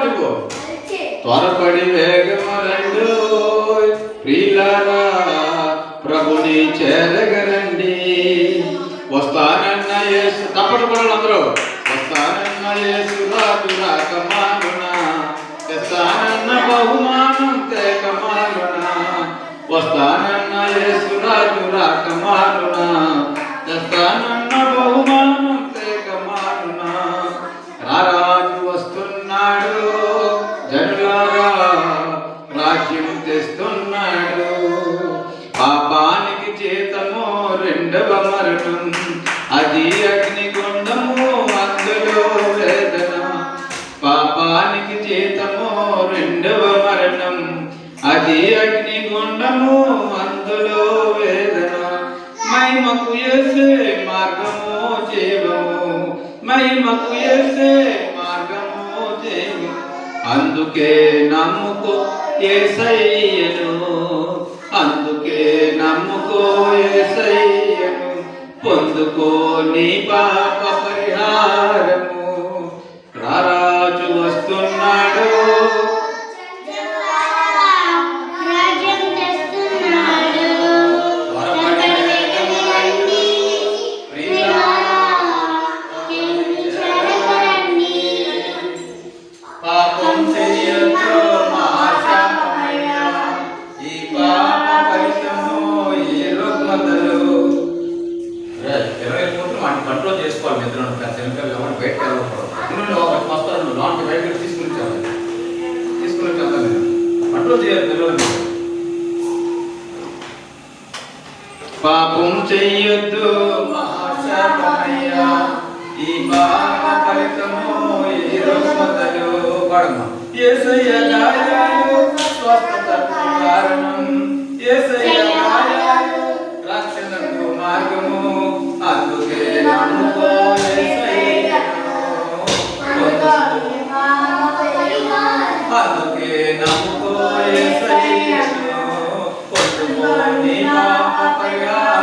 నువ్వు త్వరపడి వేగమరండు ప్రియులారా ప్రభుని చేరగరండి. వస్తానన్న యేసు తప్పటి కూడా అందరూ వస్తానన్న యేసు రాజు రాకమానునా తెస్తానన్న బహుమానం తేకమానునా. వస్తానన్న యేసు రాజు రాకమానునా తెస్తానన్న బహుమానం తేకమానునా. రారాజు వస్తున్నాడు జనులారా రాజ్యం తెస్తున్నాడు. పాపానికి జీతము రెండవ మరణం అది అగ్నిగుండము అందులో వేదన. పాపానికి జీతము రెండవ మరణం అది అగ్నిగుండము అందులో వేదన. మహిమకు యేసే మార్గము జీవము మహిమకు యేసే మార్గము జీవము. అందుకే నమ్ముకో యేసయ్యను అందుకే నమ్ముకో యేసయ్యను పొందుకో నీ పాప పరిహారము. రారాజు వస్తున్నాడు పాపం చెయ్యొద్దు మహాశాపమయ్యా ఈ పాప ఫలితము ఈ రుగ్మతలు. 20 మూట్లు వాటిని కంట్రోల్ చేసుకోవాలి. నిద్రను ఎవరు బయటకు వెళ్ళకూడదు. వస్తారు లాంటి బయటకు తీసుకుని కంట్రోల్ చేయాలి. తెలియదు పాపం చెయ్యొద్దు మహాశాపమయ్యా ఈ పాప ఫలితము ఈ రుగ్మతలు. యేసయ్య గాయాలు స్వస్థతకు కారణం యేసయ్య గాయాలు రక్షణకు మార్గము. అందుకే నమ్ముకో యేసయ్యను అందుకే నమ్ముకో యేసయ్యను పొందుకో నీ పాప పరిహారం.